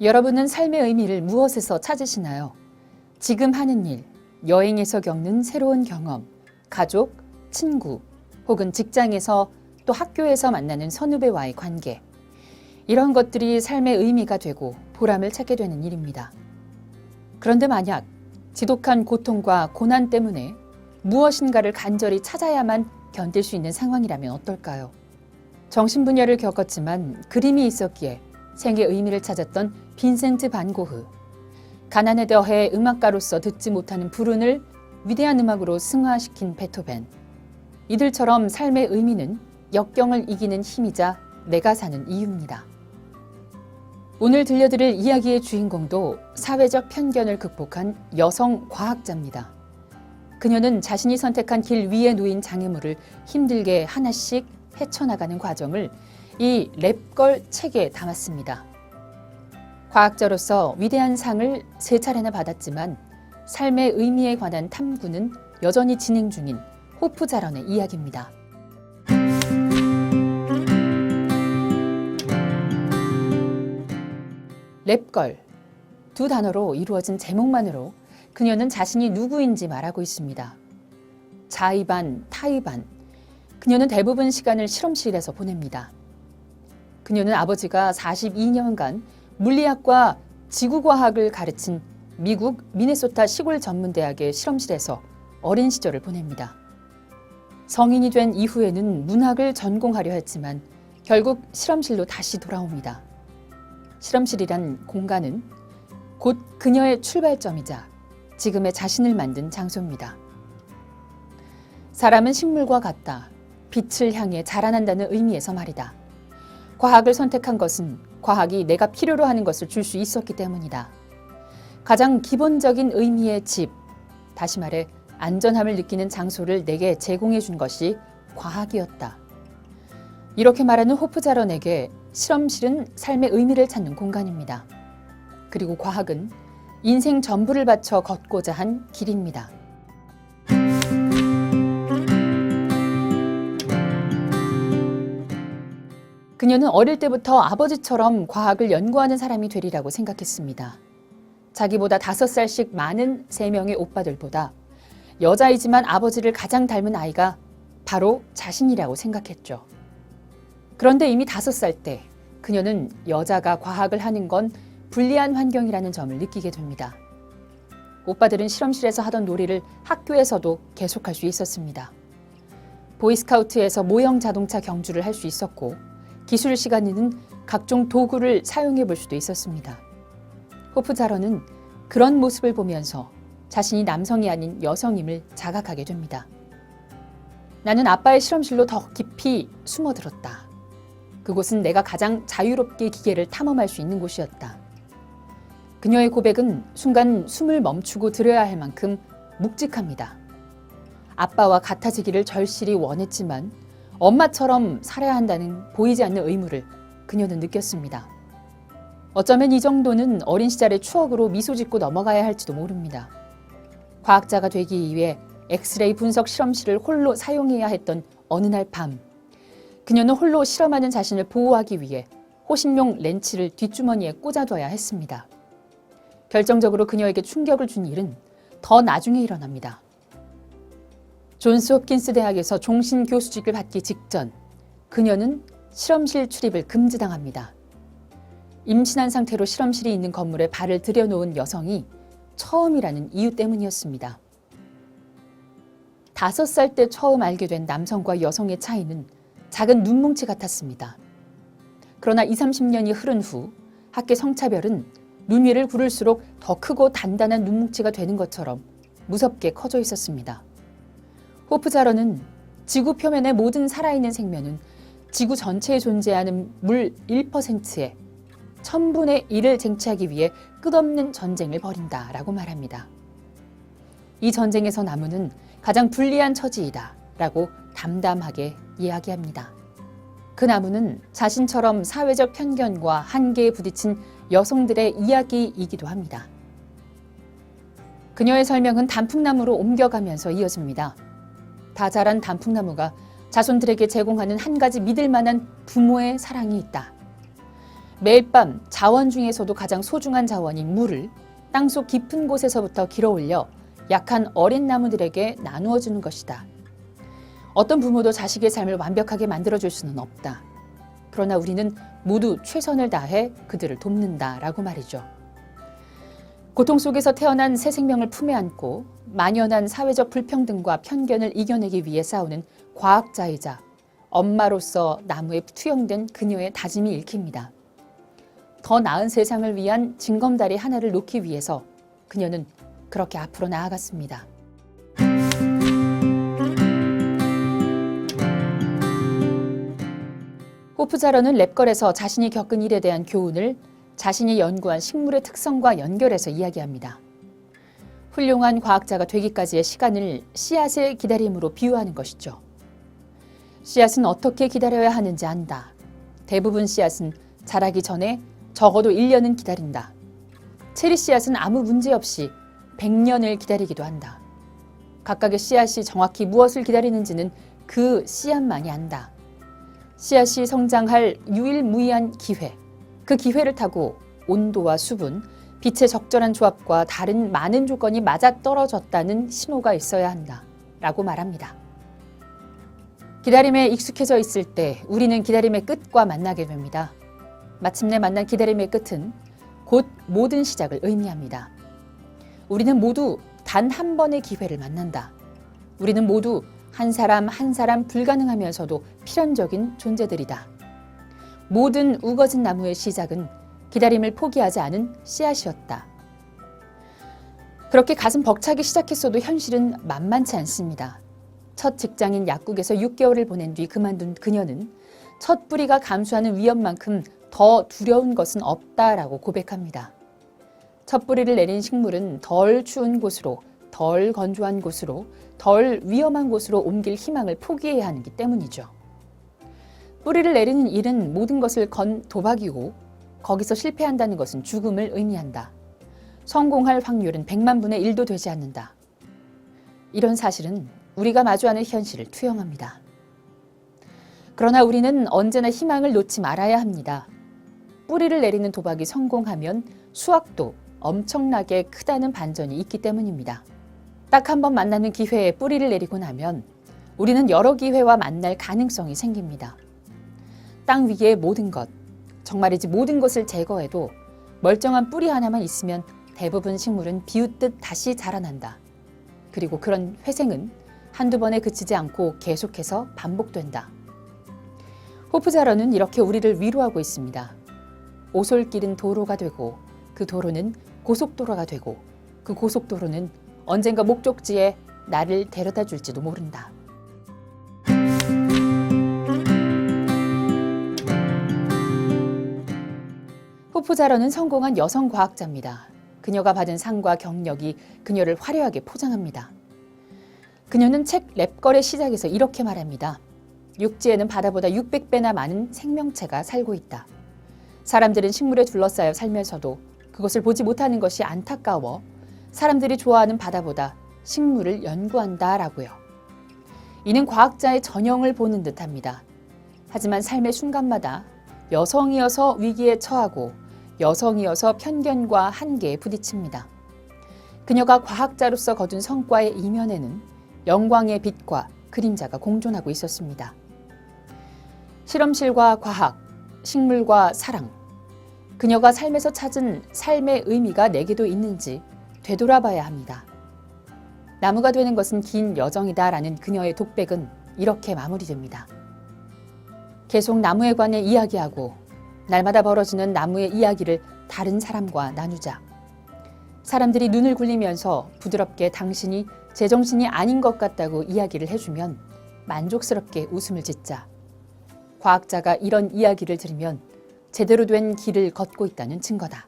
여러분은 삶의 의미를 무엇에서 찾으시나요? 지금 하는 일, 여행에서 겪는 새로운 경험, 가족, 친구, 혹은 직장에서 또 학교에서 만나는 선후배와의 관계. 이런 것들이 삶의 의미가 되고 보람을 찾게 되는 일입니다. 그런데 만약 지독한 고통과 고난 때문에 무엇인가를 간절히 찾아야만 견딜 수 있는 상황이라면 어떨까요? 정신분열을 겪었지만 그림이 있었기에 생의 의미를 찾았던 빈센트 반 고흐. 가난에 더해 음악가로서 듣지 못하는 불운을 위대한 음악으로 승화시킨 베토벤. 이들처럼 삶의 의미는 역경을 이기는 힘이자 내가 사는 이유입니다. 오늘 들려드릴 이야기의 주인공도 사회적 편견을 극복한 여성 과학자입니다. 그녀는 자신이 선택한 길 위에 놓인 장애물을 힘들게 하나씩 헤쳐나가는 과정을 이 랩걸 책에 담았습니다. 과학자로서 위대한 상을 3차례나 받았지만 삶의 의미에 관한 탐구는 여전히 진행 중인 호프 자런의 이야기입니다. 랩걸, 2단어로 이루어진 제목만으로 그녀는 자신이 누구인지 말하고 있습니다. 자의반, 타의반. 그녀는 대부분 시간을 실험실에서 보냅니다. 그녀는 아버지가 42년간 물리학과 지구과학을 가르친 미국 미네소타 시골 전문대학의 실험실에서 어린 시절을 보냅니다. 성인이 된 이후에는 문학을 전공하려 했지만 결국 실험실로 다시 돌아옵니다. 실험실이란 공간은 곧 그녀의 출발점이자 지금의 자신을 만든 장소입니다. 사람은 식물과 같다. 빛을 향해 자라난다는 의미에서 말이다. 과학을 선택한 것은 과학이 내가 필요로 하는 것을 줄 수 있었기 때문이다. 가장 기본적인 의미의 집, 다시 말해 안전함을 느끼는 장소를 내게 제공해 준 것이 과학이었다. 이렇게 말하는 호프 자런에게 실험실은 삶의 의미를 찾는 공간입니다. 그리고 과학은 인생 전부를 바쳐 걷고자 한 길입니다. 그녀는 어릴 때부터 아버지처럼 과학을 연구하는 사람이 되리라고 생각했습니다. 자기보다 5살씩 많은 3명의 오빠들보다 여자이지만 아버지를 가장 닮은 아이가 바로 자신이라고 생각했죠. 그런데 이미 5살 때 그녀는 여자가 과학을 하는 건 불리한 환경이라는 점을 느끼게 됩니다. 오빠들은 실험실에서 하던 놀이를 학교에서도 계속할 수 있었습니다. 보이스카우트에서 모형 자동차 경주를 할 수 있었고 기술 시간에는 각종 도구를 사용해 볼 수도 있었습니다. 호프 자런은 그런 모습을 보면서 자신이 남성이 아닌 여성임을 자각하게 됩니다. 나는 아빠의 실험실로 더 깊이 숨어들었다. 그곳은 내가 가장 자유롭게 기계를 탐험할 수 있는 곳이었다. 그녀의 고백은 순간 숨을 멈추고 들어야 할 만큼 묵직합니다. 아빠와 같아지기를 절실히 원했지만 엄마처럼 살아야 한다는 보이지 않는 의무를 그녀는 느꼈습니다. 어쩌면 이 정도는 어린 시절의 추억으로 미소 짓고 넘어가야 할지도 모릅니다. 과학자가 되기 위해 엑스레이 분석 실험실을 홀로 사용해야 했던 어느 날 밤, 그녀는 홀로 실험하는 자신을 보호하기 위해 호신용 렌치를 뒷주머니에 꽂아둬야 했습니다. 결정적으로 그녀에게 충격을 준 일은 더 나중에 일어납니다. 존스 홉킨스 대학에서 종신 교수직을 받기 직전 그녀는 실험실 출입을 금지당합니다. 임신한 상태로 실험실이 있는 건물에 발을 들여놓은 여성이 처음이라는 이유 때문이었습니다. 5살 때 처음 알게 된 남성과 여성의 차이는 작은 눈뭉치 같았습니다. 그러나 20-30년이 흐른 후 학계 성차별은 눈 위를 구를수록 더 크고 단단한 눈뭉치가 되는 것처럼 무섭게 커져 있었습니다. 호프 자런은 지구 표면의 모든 살아있는 생명은 지구 전체에 존재하는 물 1%의 1000분의 1을 쟁취하기 위해 끝없는 전쟁을 벌인다라고 말합니다. 이 전쟁에서 나무는 가장 불리한 처지이다 라고 담담하게 이야기합니다. 그 나무는 자신처럼 사회적 편견과 한계에 부딪힌 여성들의 이야기이기도 합니다. 그녀의 설명은 단풍나무로 옮겨가면서 이어집니다. 다 자란 단풍나무가 자손들에게 제공하는 한 가지 믿을 만한 부모의 사랑이 있다. 매일 밤 자원 중에서도 가장 소중한 자원인 물을 땅속 깊은 곳에서부터 길어올려 약한 어린 나무들에게 나누어 주는 것이다. 어떤 부모도 자식의 삶을 완벽하게 만들어줄 수는 없다. 그러나 우리는 모두 최선을 다해 그들을 돕는다라고 말이죠. 고통 속에서 태어난 새 생명을 품에 안고 만연한 사회적 불평등과 편견을 이겨내기 위해 싸우는 과학자이자 엄마로서 나무에 투영된 그녀의 다짐이 읽힙니다. 더 나은 세상을 위한 징검다리 하나를 놓기 위해서 그녀는 그렇게 앞으로 나아갔습니다. 호프자러는 랩걸에서 자신이 겪은 일에 대한 교훈을 자신이 연구한 식물의 특성과 연결해서 이야기합니다. 훌륭한 과학자가 되기까지의 시간을 씨앗의 기다림으로 비유하는 것이죠. 씨앗은 어떻게 기다려야 하는지 안다. 대부분 씨앗은 자라기 전에 적어도 1년은 기다린다. 체리 씨앗은 아무 문제 없이 100년을 기다리기도 한다. 각각의 씨앗이 정확히 무엇을 기다리는지는 그 씨앗만이 안다. 씨앗이 성장할 유일무이한 기회, 그 기회를 타고 온도와 수분, 빛의 적절한 조합과 다른 많은 조건이 맞아떨어졌다는 신호가 있어야 한다 라고 말합니다. 기다림에 익숙해져 있을 때 우리는 기다림의 끝과 만나게 됩니다. 마침내 만난 기다림의 끝은 곧 모든 시작을 의미합니다. 우리는 모두 단 한 번의 기회를 만난다. 우리는 모두 한 사람 한 사람 불가능하면서도 필연적인 존재들이다. 모든 우거진 나무의 시작은 기다림을 포기하지 않은 씨앗이었다. 그렇게 가슴 벅차기 시작했어도 현실은 만만치 않습니다. 첫 직장인 약국에서 6개월을 보낸 뒤 그만둔 그녀는 첫 뿌리가 감수하는 위험만큼 더 두려운 것은 없다라고 고백합니다. 첫 뿌리를 내린 식물은 덜 추운 곳으로, 덜 건조한 곳으로, 덜 위험한 곳으로 옮길 희망을 포기해야 하기 때문이죠. 뿌리를 내리는 일은 모든 것을 건 도박이고 거기서 실패한다는 것은 죽음을 의미한다. 성공할 확률은 100만 분의 1도 되지 않는다. 이런 사실은 우리가 마주하는 현실을 투영합니다. 그러나 우리는 언제나 희망을 놓지 말아야 합니다. 뿌리를 내리는 도박이 성공하면 수확도 엄청나게 크다는 반전이 있기 때문입니다. 딱 한 번 만나는 기회에 뿌리를 내리고 나면 우리는 여러 기회와 만날 가능성이 생깁니다. 땅 위의 모든 것, 정말이지 모든 것을 제거해도 멀쩡한 뿌리 하나만 있으면 대부분 식물은 비웃듯 다시 자라난다. 그리고 그런 회생은 한두 번에 그치지 않고 계속해서 반복된다. 호프자러는 이렇게 우리를 위로하고 있습니다. 오솔길은 도로가 되고 그 도로는 고속도로가 되고 그 고속도로는 언젠가 목적지에 나를 데려다 줄지도 모른다. 호프자러는 성공한 여성 과학자입니다. 그녀가 받은 상과 경력이 그녀를 화려하게 포장합니다. 그녀는 책 랩걸의 시작에서 이렇게 말합니다. 육지에는 바다보다 600배나 많은 생명체가 살고 있다. 사람들은 식물에 둘러싸여 살면서도 그것을 보지 못하는 것이 안타까워 사람들이 좋아하는 바다보다 식물을 연구한다라고요. 이는 과학자의 전형을 보는 듯합니다. 하지만 삶의 순간마다 여성이어서 위기에 처하고 여성이어서 편견과 한계에 부딪힙니다. 그녀가 과학자로서 거둔 성과의 이면에는 영광의 빛과 그림자가 공존하고 있었습니다. 실험실과 과학, 식물과 사랑, 그녀가 삶에서 찾은 삶의 의미가 내게도 있는지 되돌아봐야 합니다. 나무가 되는 것은 긴 여정이다라는 그녀의 독백은 이렇게 마무리됩니다. 계속 나무에 관해 이야기하고 날마다 벌어지는 나무의 이야기를 다른 사람과 나누자. 사람들이 눈을 굴리면서 부드럽게 당신이 제정신이 아닌 것 같다고 이야기를 해주면 만족스럽게 웃음을 짓자. 과학자가 이런 이야기를 들으면 제대로 된 길을 걷고 있다는 증거다.